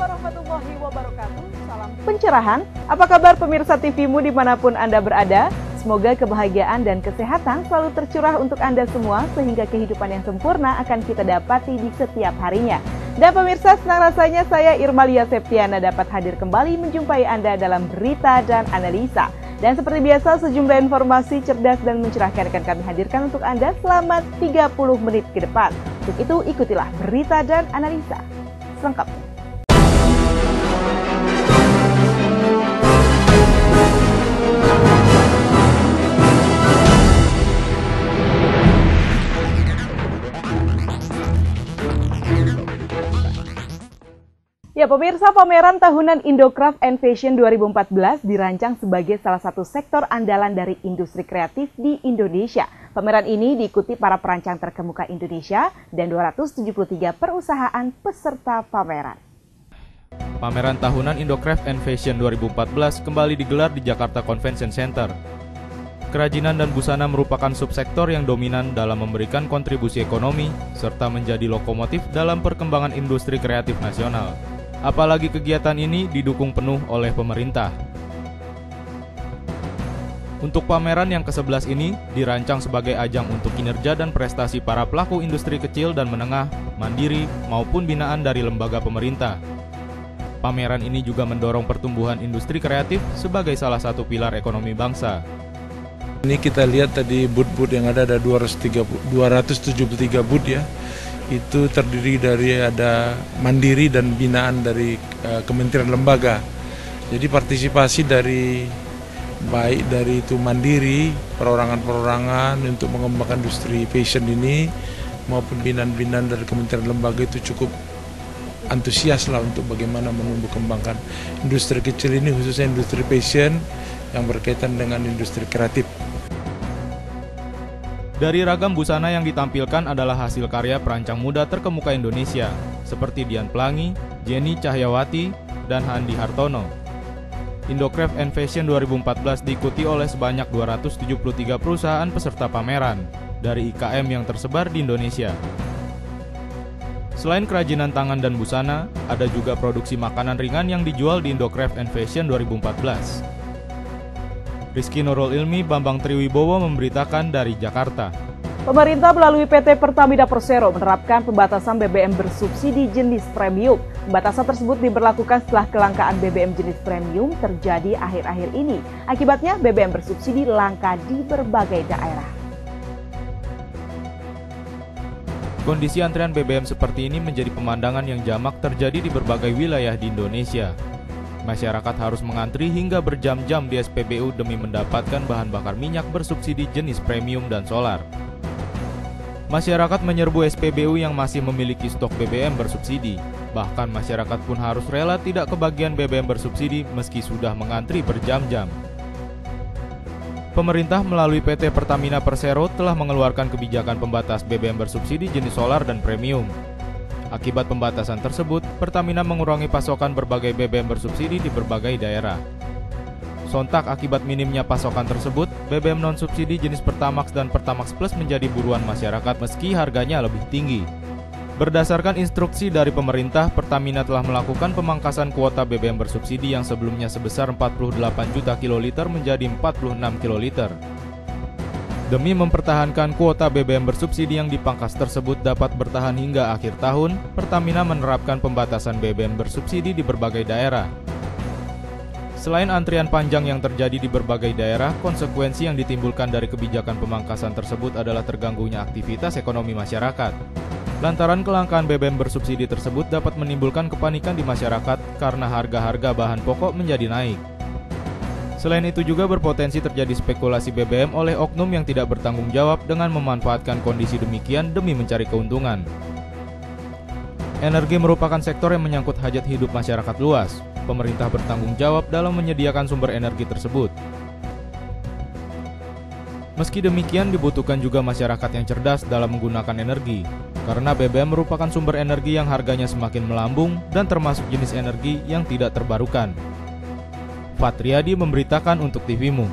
warahmatullahi wabarakatuh. Salam pencerahan. Apa kabar pemirsa TVmu dimanapun Anda berada? Semoga kebahagiaan dan kesehatan selalu tercurah untuk Anda semua sehingga kehidupan yang sempurna akan kita dapati di setiap harinya. Dan pemirsa, senang rasanya saya Irmalia Septiana dapat hadir kembali menjumpai Anda dalam berita dan analisa. Dan seperti biasa, sejumlah informasi cerdas dan mencerahkan akan kami hadirkan untuk Anda selama 30 menit ke depan. Untuk itu, ikutilah berita dan analisa selengkapnya. Ya pemirsa, pameran tahunan Indocraft and Fashion 2014 dirancang sebagai salah satu sektor andalan dari industri kreatif di Indonesia. Pameran ini diikuti para perancang terkemuka Indonesia dan 273 perusahaan peserta pameran. Pameran tahunan Indocraft and Fashion 2014 kembali digelar di Jakarta Convention Center. Kerajinan dan busana merupakan subsektor yang dominan dalam memberikan kontribusi ekonomi serta menjadi lokomotif dalam perkembangan industri kreatif nasional. Apalagi kegiatan ini didukung penuh oleh pemerintah. Untuk pameran yang ke-11 ini dirancang sebagai ajang untuk kinerja dan prestasi para pelaku industri kecil dan menengah, mandiri, maupun binaan dari lembaga pemerintah. Pameran ini juga mendorong pertumbuhan industri kreatif sebagai salah satu pilar ekonomi bangsa. Ini kita lihat tadi booth-booth yang ada 273 booth ya. Itu terdiri dari ada mandiri dan binaan dari kementerian lembaga. Jadi partisipasi dari baik dari itu mandiri, perorangan-perorangan untuk mengembangkan industri fashion ini maupun binaan-binaan dari kementerian lembaga itu cukup antusias lah untuk bagaimana menumbuh kembangkan industri kecil ini, khususnya industri fashion yang berkaitan dengan industri kreatif. Dari ragam busana yang ditampilkan adalah hasil karya perancang muda terkemuka Indonesia, seperti Dian Pelangi, Jenny Cahyawati, dan Handi Hartono. Indocraft and Fashion 2014 diikuti oleh sebanyak 273 perusahaan peserta pameran dari IKM yang tersebar di Indonesia. Selain kerajinan tangan dan busana, ada juga produksi makanan ringan yang dijual di Indocraft and Fashion 2014. Rizky Nurul Ilmi, Bambang Triwibowo memberitakan dari Jakarta. Pemerintah melalui PT Pertamina Persero menerapkan pembatasan BBM bersubsidi jenis premium. Pembatasan tersebut diberlakukan setelah kelangkaan BBM jenis premium terjadi akhir-akhir ini. Akibatnya BBM bersubsidi langka di berbagai daerah. Kondisi antrean BBM seperti ini menjadi pemandangan yang jamak terjadi di berbagai wilayah di Indonesia. Masyarakat harus mengantri hingga berjam-jam di SPBU demi mendapatkan bahan bakar minyak bersubsidi jenis premium dan solar. Masyarakat menyerbu SPBU yang masih memiliki stok BBM bersubsidi. Bahkan masyarakat pun harus rela tidak kebagian BBM bersubsidi meski sudah mengantri berjam-jam. Pemerintah melalui PT Pertamina Persero telah mengeluarkan kebijakan pembatas BBM bersubsidi jenis solar dan premium. Akibat pembatasan tersebut, Pertamina mengurangi pasokan berbagai BBM bersubsidi di berbagai daerah. Sontak akibat minimnya pasokan tersebut, BBM non-subsidi jenis Pertamax dan Pertamax Plus menjadi buruan masyarakat meski harganya lebih tinggi. Berdasarkan instruksi dari pemerintah, Pertamina telah melakukan pemangkasan kuota BBM bersubsidi yang sebelumnya sebesar 48 juta kiloliter menjadi 46 kiloliter. Demi mempertahankan kuota BBM bersubsidi yang dipangkas tersebut dapat bertahan hingga akhir tahun, Pertamina menerapkan pembatasan BBM bersubsidi di berbagai daerah. Selain antrian panjang yang terjadi di berbagai daerah, konsekuensi yang ditimbulkan dari kebijakan pemangkasan tersebut adalah terganggunya aktivitas ekonomi masyarakat. Lantaran kelangkaan BBM bersubsidi tersebut dapat menimbulkan kepanikan di masyarakat karena harga-harga bahan pokok menjadi naik. Selain itu juga berpotensi terjadi spekulasi BBM oleh oknum yang tidak bertanggung jawab dengan memanfaatkan kondisi demikian demi mencari keuntungan. Energi merupakan sektor yang menyangkut hajat hidup masyarakat luas. Pemerintah bertanggung jawab dalam menyediakan sumber energi tersebut. Meski demikian, dibutuhkan juga masyarakat yang cerdas dalam menggunakan energi, karena BBM merupakan sumber energi yang harganya semakin melambung dan termasuk jenis energi yang tidak terbarukan. Fatriadi memberitakan untuk TVmu.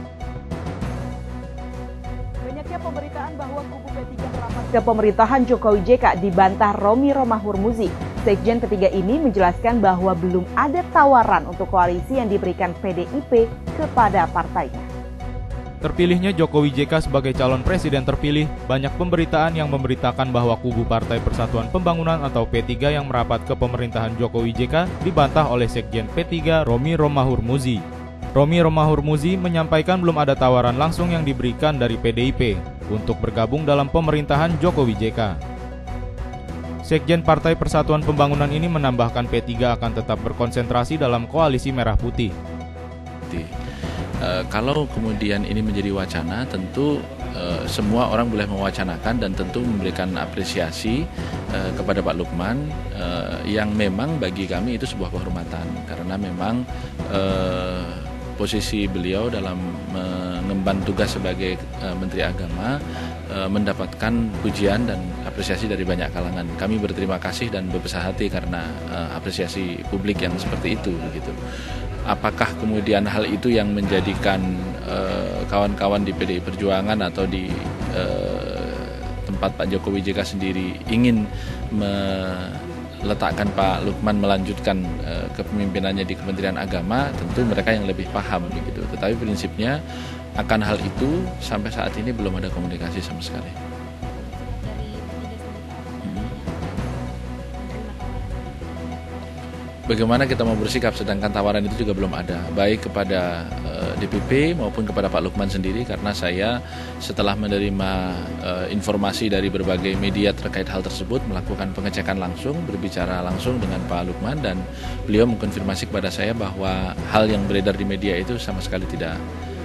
Banyaknya pemberitaan bahwa kubu P3 merapat ke pemerintahan Jokowi JK dibantah Romi Romahur Muzi. Sekjen P3 ini menjelaskan bahwa belum ada tawaran untuk koalisi yang diberikan PDIP kepada partainya. Terpilihnya Jokowi JK sebagai calon presiden terpilih, banyak pemberitaan yang memberitakan bahwa kubu Partai Persatuan Pembangunan atau P3 yang merapat ke pemerintahan Jokowi JK dibantah oleh Sekjen P3 Romi Romahur Muzi. Romi Romahur Muzi menyampaikan belum ada tawaran langsung yang diberikan dari PDIP untuk bergabung dalam pemerintahan Jokowi JK. Sekjen Partai Persatuan Pembangunan ini menambahkan P3 akan tetap berkonsentrasi dalam koalisi Merah Putih. Kalau kemudian ini menjadi wacana, tentu semua orang boleh mewacanakan dan tentu memberikan apresiasi kepada Pak Lukman yang memang bagi kami itu sebuah kehormatan karena memang posisi beliau dalam mengemban tugas sebagai Menteri Agama mendapatkan pujian dan apresiasi dari banyak kalangan. Kami berterima kasih dan berbesar hati karena apresiasi publik yang seperti itu begitu. Apakah kemudian hal itu yang menjadikan kawan-kawan di PDI Perjuangan atau di tempat Pak Jokowi JK sendiri ingin meletakkan Pak Lukman melanjutkan kepemimpinannya di Kementerian Agama, tentu mereka yang lebih paham begitu. Tetapi prinsipnya akan hal itu sampai saat ini belum ada komunikasi sama sekali. Bagaimana kita mau bersikap sedangkan tawaran itu juga belum ada, baik kepada DPP maupun kepada Pak Lukman sendiri, karena saya setelah menerima informasi dari berbagai media terkait hal tersebut melakukan pengecekan langsung, berbicara langsung dengan Pak Lukman dan beliau mengkonfirmasi kepada saya bahwa hal yang beredar di media itu sama sekali tidak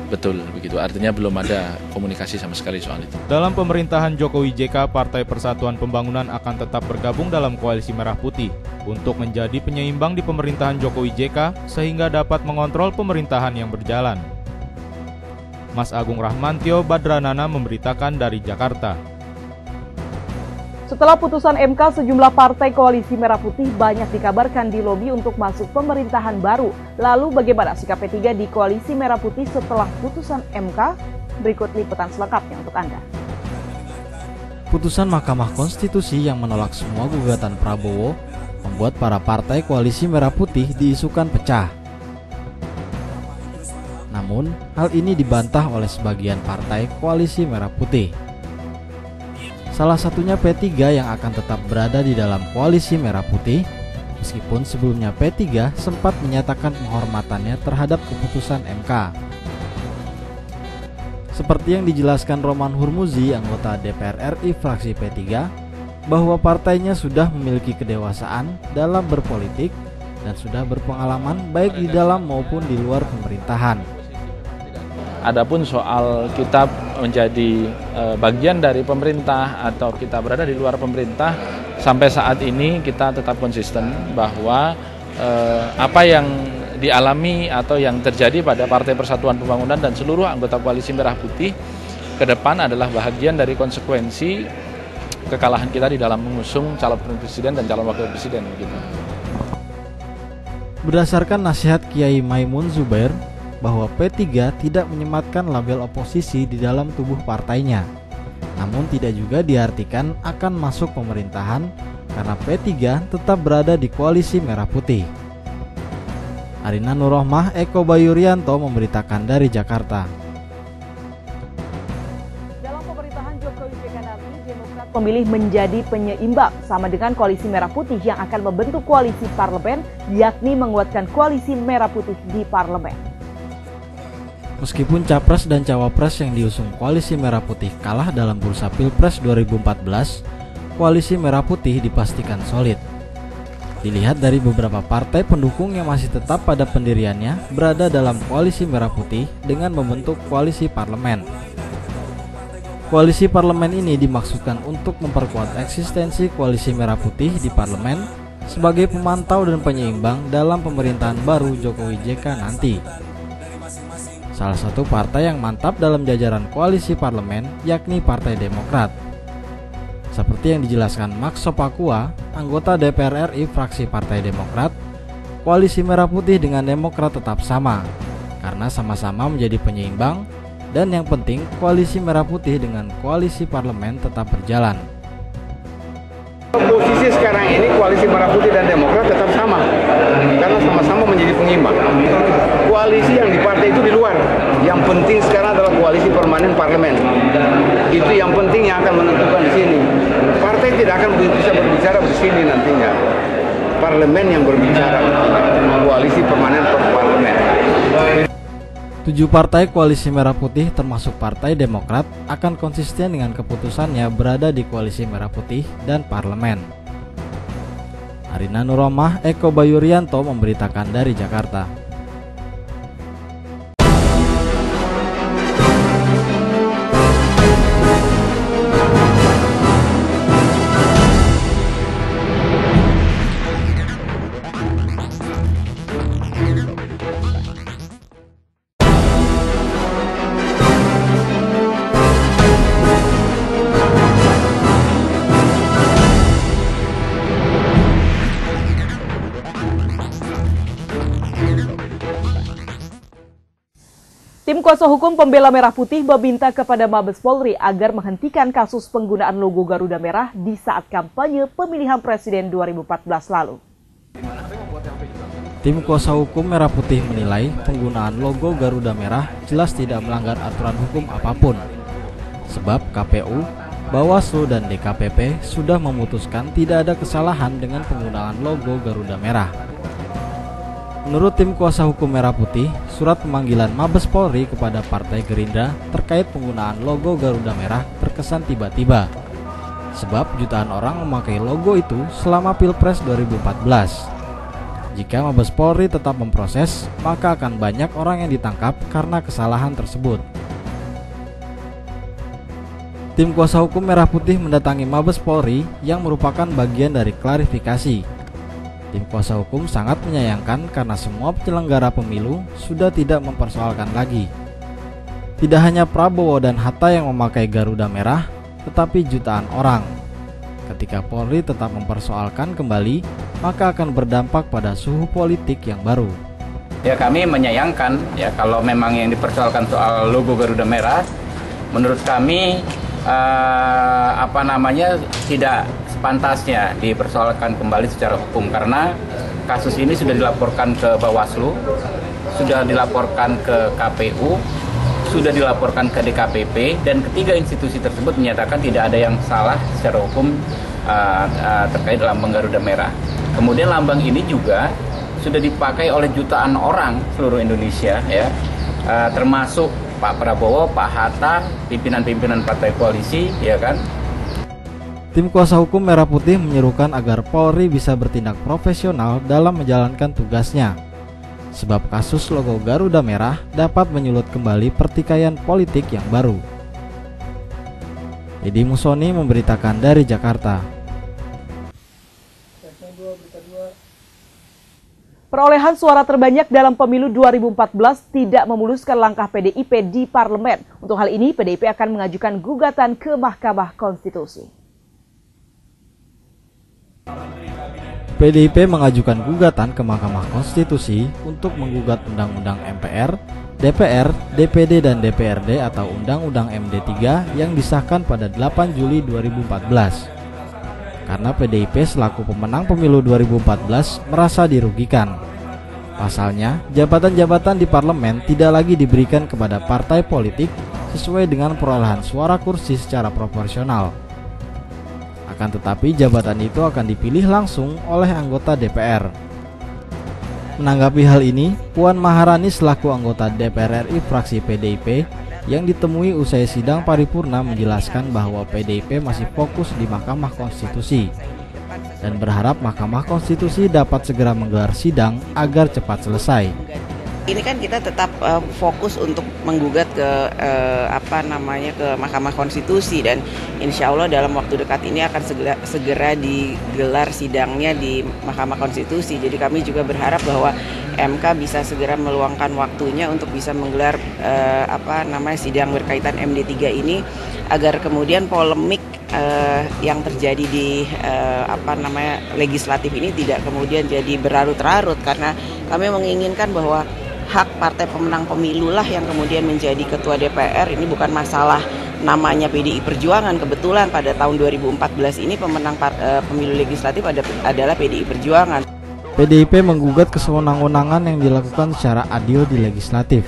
betul begitu. Artinya belum ada komunikasi sama sekali soal itu. Dalam pemerintahan Jokowi JK, Partai Persatuan Pembangunan akan tetap bergabung dalam koalisi Merah Putih untuk menjadi penyeimbang di pemerintahan Jokowi JK sehingga dapat mengontrol pemerintahan yang berjalan. Mas Agung Rahmantio Badranana memberitakan dari Jakarta. Setelah putusan MK, sejumlah partai koalisi Merah Putih banyak dikabarkan dilobi untuk masuk pemerintahan baru. Lalu bagaimana sikap P3 di koalisi Merah Putih setelah putusan MK? Berikut liputan selengkapnya untuk Anda. Putusan Mahkamah Konstitusi yang menolak semua gugatan Prabowo membuat para partai koalisi Merah Putih diisukan pecah. Namun, hal ini dibantah oleh sebagian partai koalisi Merah Putih. Salah satunya P3 yang akan tetap berada di dalam koalisi Merah Putih, meskipun sebelumnya P3 sempat menyatakan penghormatannya terhadap keputusan MK. Seperti yang dijelaskan Roman Hurmuzi, anggota DPR RI fraksi P3, bahwa partainya sudah memiliki kedewasaan dalam berpolitik dan sudah berpengalaman baik di dalam maupun di luar pemerintahan. Adapun soal kita menjadi bagian dari pemerintah atau kita berada di luar pemerintah, sampai saat ini kita tetap konsisten bahwa apa yang dialami atau yang terjadi pada Partai Persatuan Pembangunan dan seluruh anggota koalisi Merah Putih ke depan adalah bahagian dari konsekuensi kekalahan kita di dalam mengusung calon presiden dan calon wakil presiden. Gitu. Berdasarkan nasihat Kiai Maimun Zubair, bahwa P3 tidak menyematkan label oposisi di dalam tubuh partainya. Namun tidak juga diartikan akan masuk pemerintahan karena P3 tetap berada di koalisi Merah Putih. Arina Nurrohmah, Eko Bayurianto memberitakan dari Jakarta. Dalam pemerintahan Jokowi JK nanti, Demokrat memilih menjadi penyeimbang sama dengan koalisi Merah Putih yang akan membentuk koalisi parlemen, yakni menguatkan koalisi Merah Putih di parlemen. Meskipun Capres dan Cawapres yang diusung koalisi Merah Putih kalah dalam bursa Pilpres 2014, koalisi Merah Putih dipastikan solid. Dilihat dari beberapa partai pendukung yang masih tetap pada pendiriannya berada dalam koalisi Merah Putih dengan membentuk koalisi parlemen. Koalisi parlemen ini dimaksudkan untuk memperkuat eksistensi koalisi Merah Putih di parlemen sebagai pemantau dan penyeimbang dalam pemerintahan baru Jokowi JK nanti. Salah satu partai yang mantap dalam jajaran koalisi parlemen yakni Partai Demokrat. Seperti yang dijelaskan Max Sopakua, anggota DPR RI fraksi Partai Demokrat, koalisi Merah Putih dengan Demokrat tetap sama, karena sama-sama menjadi penyeimbang, dan yang penting koalisi Merah Putih dengan koalisi parlemen tetap berjalan. Posisi sekarang ini koalisi Merah Putih dan Demokrat tetap sama, karena sama-sama menjadi pengimbang. Koalisi yang di partai itu di luar. Yang penting sekarang adalah koalisi permanen parlemen. Itu yang penting yang akan menentukan di sini. Partai tidak akan bisa berbicara di sini nantinya. Parlemen yang berbicara, koalisi permanen parlemen. 7 partai koalisi Merah Putih termasuk Partai Demokrat akan konsisten dengan keputusannya berada di koalisi Merah Putih dan parlemen. Arina Nuromah, Eko Bayurianto memberitakan dari Jakarta. Tim kuasa hukum pembela Merah Putih meminta kepada Mabes Polri agar menghentikan kasus penggunaan logo Garuda Merah di saat kampanye pemilihan presiden 2014 lalu. Tim kuasa hukum Merah Putih menilai penggunaan logo Garuda Merah jelas tidak melanggar aturan hukum apapun. Sebab KPU, Bawaslu, dan DKPP sudah memutuskan tidak ada kesalahan dengan penggunaan logo Garuda Merah. Menurut tim kuasa hukum Merah Putih, surat pemanggilan Mabes Polri kepada Partai Gerindra terkait penggunaan logo Garuda Merah terkesan tiba-tiba. Sebab jutaan orang memakai logo itu selama Pilpres 2014. Jika Mabes Polri tetap memproses, maka akan banyak orang yang ditangkap karena kesalahan tersebut. Tim kuasa hukum Merah Putih mendatangi Mabes Polri yang merupakan bagian dari klarifikasi. Tim kuasa hukum sangat menyayangkan karena semua penyelenggara pemilu sudah tidak mempersoalkan lagi. Tidak hanya Prabowo dan Hatta yang memakai Garuda Merah, tetapi jutaan orang. Ketika Polri tetap mempersoalkan kembali, maka akan berdampak pada suhu politik yang baru. Ya, kami menyayangkan ya kalau memang yang dipersoalkan soal logo Garuda Merah, menurut kami tidak sepantasnya dipersoalkan kembali secara hukum, karena kasus ini sudah dilaporkan ke Bawaslu, sudah dilaporkan ke KPU, sudah dilaporkan ke DKPP, dan ketiga institusi tersebut menyatakan tidak ada yang salah secara hukum terkait lambang Garuda Merah. Kemudian lambang ini juga sudah dipakai oleh jutaan orang seluruh Indonesia, ya, termasuk Pak Prabowo, Pak Hatta, pimpinan-pimpinan partai koalisi, ya kan. Tim kuasa hukum Merah Putih menyerukan agar Polri bisa bertindak profesional dalam menjalankan tugasnya. Sebab kasus logo Garuda Merah dapat menyulut kembali pertikaian politik yang baru. Edi Musoni memberitakan dari Jakarta. Perolehan suara terbanyak dalam pemilu 2014 tidak memuluskan langkah PDIP di parlemen. Untuk hal ini, PDIP akan mengajukan gugatan ke Mahkamah Konstitusi. PDIP mengajukan gugatan ke Mahkamah Konstitusi untuk menggugat Undang-Undang MPR, DPR, DPD, dan DPRD atau Undang-Undang MD3 yang disahkan pada 8 Juli 2014. Karena PDIP selaku pemenang pemilu 2014 merasa dirugikan. Pasalnya, jabatan-jabatan di parlemen tidak lagi diberikan kepada partai politik sesuai dengan perolehan suara kursi secara proporsional. Akan tetapi jabatan itu akan dipilih langsung oleh anggota DPR. Menanggapi hal ini, Puan Maharani selaku anggota DPR RI fraksi PDIP yang ditemui usai sidang paripurna menjelaskan bahwa PDIP masih fokus di Mahkamah Konstitusi dan berharap Mahkamah Konstitusi dapat segera menggelar sidang agar cepat selesai. Ini kan kita tetap fokus untuk menggugat ke ke Mahkamah Konstitusi, dan insya Allah dalam waktu dekat ini akan segera digelar sidangnya di Mahkamah Konstitusi. Jadi kami juga berharap bahwa MK bisa segera meluangkan waktunya untuk bisa menggelar sidang berkaitan MD3 ini, agar kemudian polemik yang terjadi di legislatif ini tidak kemudian jadi berlarut-larut, karena kami menginginkan bahwa hak partai pemenang pemilu lah yang kemudian menjadi ketua DPR. Ini bukan masalah namanya PDI Perjuangan, kebetulan pada tahun 2014 ini pemenang pemilu legislatif adalah PDI Perjuangan. PDIP menggugat kesewenang-wenangan yang dilakukan secara adil di legislatif.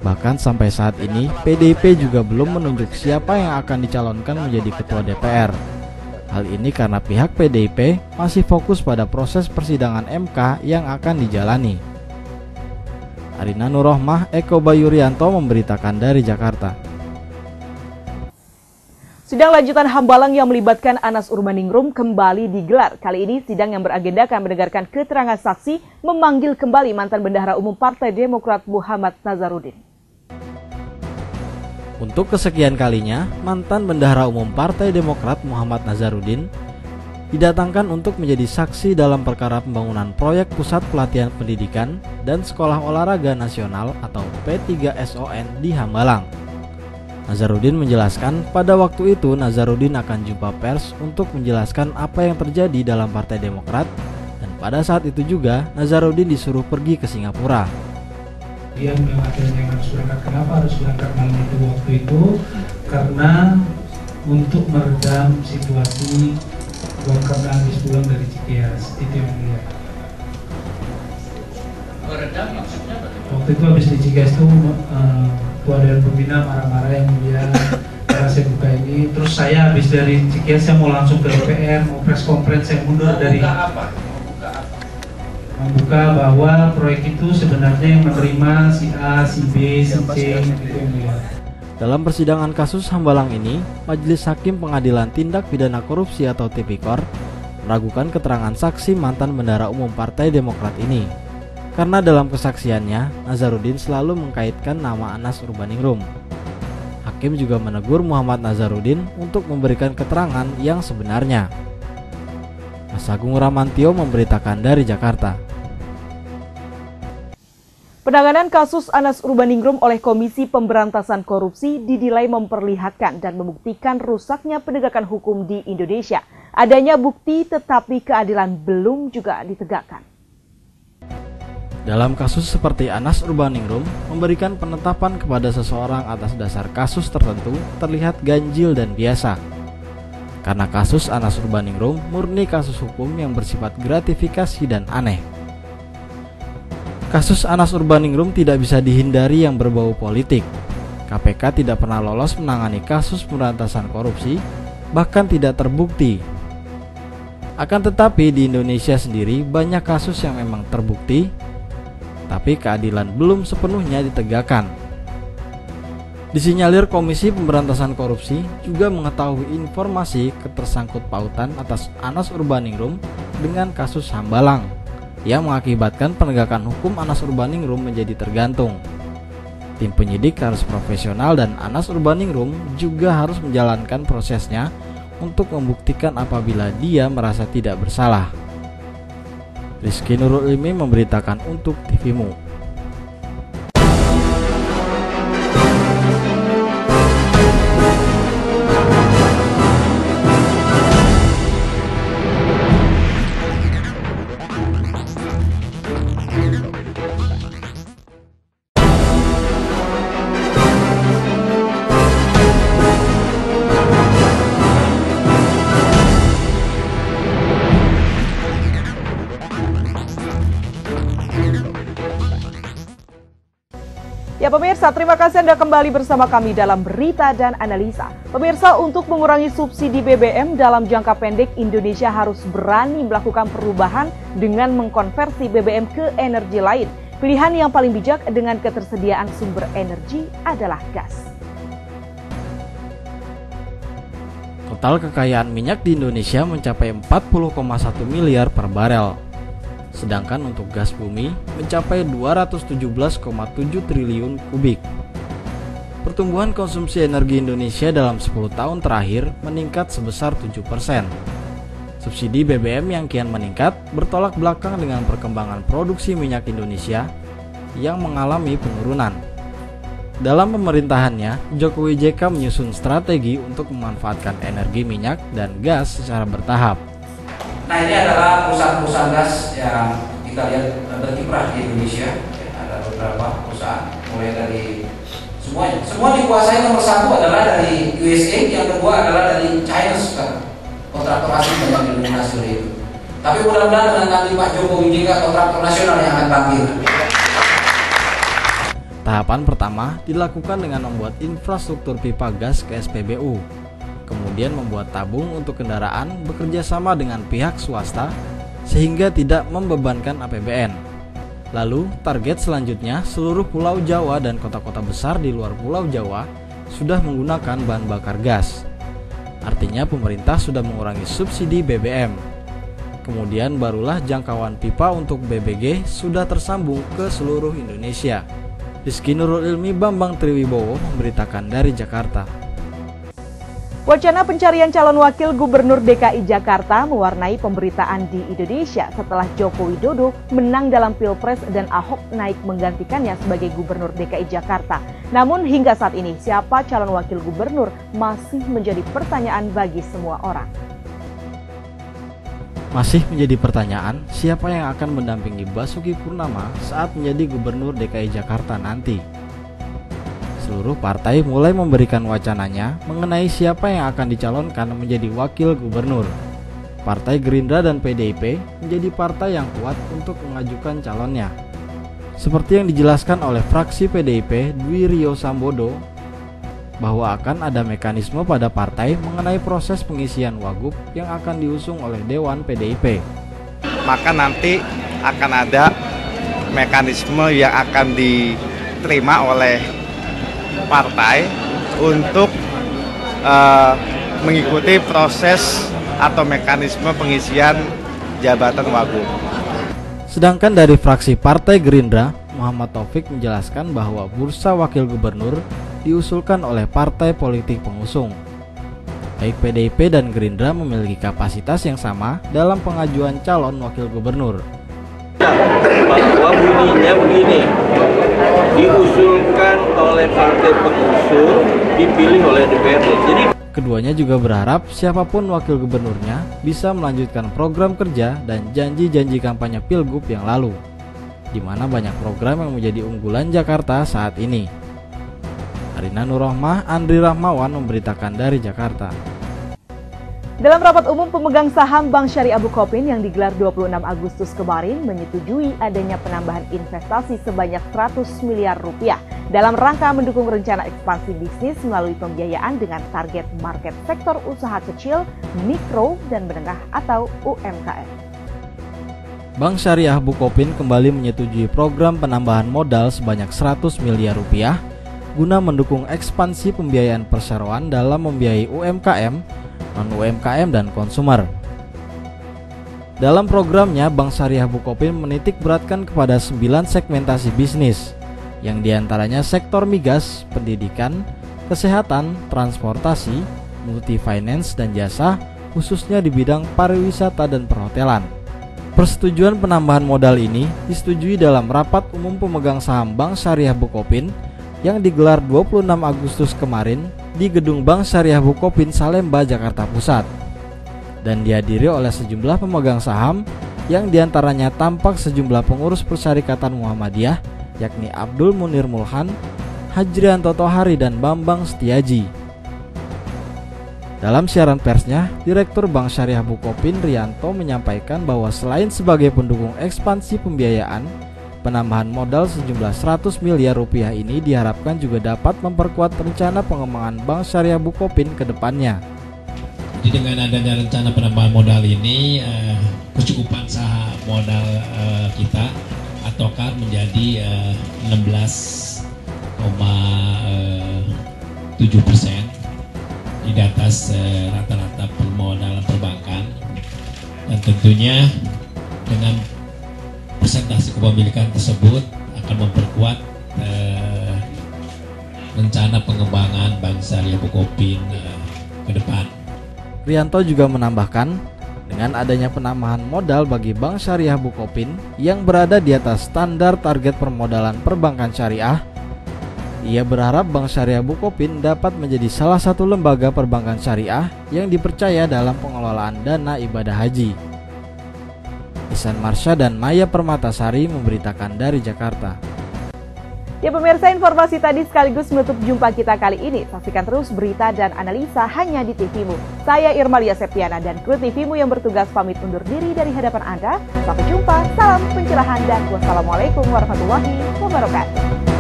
Bahkan sampai saat ini, PDIP juga belum menunjuk siapa yang akan dicalonkan menjadi ketua DPR. Hal ini karena pihak PDIP masih fokus pada proses persidangan MK yang akan dijalani. Arina Nurrohmah, Eko Bayurianto memberitakan dari Jakarta. Sidang lanjutan Hambalang yang melibatkan Anas Urbaningrum kembali digelar. Kali ini sidang yang beragendakan mendengarkan keterangan saksi memanggil kembali mantan Bendahara Umum Partai Demokrat Muhammad Nazarudin. Untuk kesekian kalinya, mantan Bendahara Umum Partai Demokrat Muhammad Nazarudin didatangkan untuk menjadi saksi dalam perkara pembangunan proyek Pusat Pelatihan Pendidikan dan Sekolah Olahraga Nasional atau P3SON di Hambalang. Nazarudin menjelaskan pada waktu itu Nazarudin akan jumpa pers untuk menjelaskan apa yang terjadi dalam Partai Demokrat, dan pada saat itu juga Nazarudin disuruh pergi ke Singapura. Dia mengatakan yang harus berangkat, kenapa harus berangkat malam itu waktu itu? Karena untuk meredam situasi karena habis pulang dari Cikeas, itu yang dia. Meredam maksudnya apa? Waktu itu habis di Cikeas itu Ketua Dewan Pembina marah-marah yang mulia karena saya buka ini. Terus saya habis dari Cikeas saya mau langsung ke DPR, mau press conference, saya mundur dari membuka bahwa proyek itu sebenarnya yang menerima si A, si B, si C, gitu yang mulia. Dalam persidangan kasus Hambalang ini, Majelis Hakim Pengadilan Tindak Pidana Korupsi atau Tipikor meragukan keterangan saksi mantan Bendahara Umum Partai Demokrat ini. Karena dalam kesaksiannya, Nazarudin selalu mengkaitkan nama Anas Urbaningrum. Hakim juga menegur Muhammad Nazarudin untuk memberikan keterangan yang sebenarnya. Mas Agung Ramantio memberitakan dari Jakarta. Penanganan kasus Anas Urbaningrum oleh Komisi Pemberantasan Korupsi didilai memperlihatkan dan membuktikan rusaknya penegakan hukum di Indonesia. Adanya bukti tetapi keadilan belum juga ditegakkan. Dalam kasus seperti Anas Urbaningrum, memberikan penetapan kepada seseorang atas dasar kasus tertentu terlihat ganjil dan biasa. Karena kasus Anas Urbaningrum murni kasus hukum yang bersifat gratifikasi dan aneh. Kasus Anas Urbaningrum tidak bisa dihindari yang berbau politik. KPK tidak pernah lolos menangani kasus pemberantasan korupsi, bahkan tidak terbukti. Akan tetapi di Indonesia sendiri banyak kasus yang memang terbukti, tapi keadilan belum sepenuhnya ditegakkan. Disinyalir Komisi Pemberantasan Korupsi juga mengetahui informasi ketersangkut pautan atas Anas Urbaningrum dengan kasus Hambalang yang mengakibatkan penegakan hukum Anas Urbaningrum menjadi tergantung. Tim penyidik harus profesional dan Anas Urbaningrum juga harus menjalankan prosesnya untuk membuktikan apabila dia merasa tidak bersalah. Rizky Nurul Ilmi memberitakan untuk TVMU. Ya pemirsa, terima kasih Anda kembali bersama kami dalam Berita dan Analisa. Pemirsa, untuk mengurangi subsidi BBM dalam jangka pendek, Indonesia harus berani melakukan perubahan dengan mengkonversi BBM ke energi lain. Pilihan yang paling bijak dengan ketersediaan sumber energi adalah gas. Total kekayaan minyak di Indonesia mencapai 40,1 miliar per barel. Sedangkan untuk gas bumi mencapai 217,7 triliun kubik. Pertumbuhan konsumsi energi Indonesia dalam 10 tahun terakhir meningkat sebesar 7%. Subsidi BBM yang kian meningkat bertolak belakang dengan perkembangan produksi minyak Indonesia yang mengalami penurunan. Dalam pemerintahannya, Jokowi JK menyusun strategi untuk memanfaatkan energi minyak dan gas secara bertahap. Nah, ini adalah perusahaan-perusahaan gas yang kita lihat berkiprah di Indonesia. Ada beberapa perusahaan, mulai dari Semua dikuasai. Nomor satu adalah dari USA, yang kedua adalah dari China sekarang. Kontraktor asing banyak didominasi oleh itu. Tapi mudah-mudahan dengan nanti Pak Jokowi JK kontraktor nasional yang akan bangkit. Tahapan pertama dilakukan dengan membuat infrastruktur pipa gas ke SPBU, kemudian membuat tabung untuk kendaraan bekerja sama dengan pihak swasta sehingga tidak membebankan APBN. Lalu, target selanjutnya seluruh Pulau Jawa dan kota-kota besar di luar Pulau Jawa sudah menggunakan bahan bakar gas. Artinya pemerintah sudah mengurangi subsidi BBM. Kemudian barulah jangkauan pipa untuk BBG sudah tersambung ke seluruh Indonesia. Rizky Nurul Ilmi, Bambang Triwibowo memberitakan dari Jakarta. Wacana pencarian calon wakil gubernur DKI Jakarta mewarnai pemberitaan di Indonesia setelah Joko Widodo menang dalam Pilpres dan Ahok naik menggantikannya sebagai gubernur DKI Jakarta. Namun hingga saat ini siapa calon wakil gubernur masih menjadi pertanyaan bagi semua orang. Masih menjadi pertanyaan siapa yang akan mendampingi Basuki Purnama saat menjadi gubernur DKI Jakarta nanti. Seluruh partai mulai memberikan wacananya mengenai siapa yang akan dicalonkan menjadi wakil gubernur. Partai Gerindra dan PDIP menjadi partai yang kuat untuk mengajukan calonnya. Seperti yang dijelaskan oleh fraksi PDIP Dwi Rio Sambodo, bahwa akan ada mekanisme pada partai mengenai proses pengisian wagub yang akan diusung oleh Dewan PDIP. Maka nanti akan ada mekanisme yang akan diterima oleh partai untuk mengikuti proses atau mekanisme pengisian jabatan wagub. Sedangkan dari fraksi Partai Gerindra, Muhammad Taufik menjelaskan bahwa bursa wakil gubernur diusulkan oleh partai politik pengusung. Baik PDIP dan Gerindra memiliki kapasitas yang sama dalam pengajuan calon wakil gubernur. Bahwa bunyinya begini, diusulkan oleh partai pengusung, dipilih oleh DPRD. Jadi keduanya juga berharap siapapun wakil gubernurnya bisa melanjutkan program kerja dan janji-janji kampanye Pilgub yang lalu, di mana banyak program yang menjadi unggulan Jakarta saat ini. Arina Nurrohmah, Andri Rahmawan memberitakan dari Jakarta. Dalam rapat umum pemegang saham Bank Syariah Bukopin yang digelar 26 Agustus kemarin menyetujui adanya penambahan investasi sebanyak 100 miliar rupiah dalam rangka mendukung rencana ekspansi bisnis melalui pembiayaan dengan target market sektor usaha kecil, mikro, dan menengah atau UMKM. Bank Syariah Bukopin kembali menyetujui program penambahan modal sebanyak 100 miliar rupiah guna mendukung ekspansi pembiayaan perseroan dalam membiayai UMKM, non-UMKM, dan konsumer. Dalam programnya, Bank Syariah Bukopin menitik beratkan kepada 9 segmentasi bisnis, yang diantaranya sektor migas, pendidikan, kesehatan, transportasi, multi-finance, dan jasa, khususnya di bidang pariwisata dan perhotelan. Persetujuan penambahan modal ini disetujui dalam rapat umum pemegang saham Bank Syariah Bukopin yang digelar 26 Agustus kemarin di Gedung Bank Syariah Bukopin Salemba, Jakarta Pusat, dan dihadiri oleh sejumlah pemegang saham yang diantaranya tampak sejumlah pengurus Persyarikatan Muhammadiyah yakni Abdul Munir Mulhan, Hajrianto Tohari, dan Bambang Setiaji. Dalam siaran persnya, Direktur Bank Syariah Bukopin Rianto menyampaikan bahwa selain sebagai pendukung ekspansi pembiayaan, penambahan modal sejumlah 100 miliar rupiah ini diharapkan juga dapat memperkuat rencana pengembangan Bank Syariah Bukopin ke depannya. Jadi dengan adanya rencana penambahan modal ini, kecukupan saham modal kita ataukah menjadi 16,7% di atas rata-rata permodalan perbankan, dan tentunya dengan persentase kepemilikan tersebut akan memperkuat rencana pengembangan Bank Syariah Bukopin ke depan. Rianto juga menambahkan, dengan adanya penambahan modal bagi Bank Syariah Bukopin yang berada di atas standar target permodalan perbankan syariah, ia berharap Bank Syariah Bukopin dapat menjadi salah satu lembaga perbankan syariah yang dipercaya dalam pengelolaan dana ibadah haji. Ihsan Marsha dan Maya Permatasari memberitakan dari Jakarta. Ya pemirsa, informasi tadi sekaligus menutup jumpa kita kali ini. Saksikan terus berita dan analisa hanya di TVMU. Saya Irmalia Septiana dan kru TVMU yang bertugas pamit undur diri dari hadapan Anda. Sampai jumpa, salam pencerahan dan wassalamualaikum warahmatullahi wabarakatuh.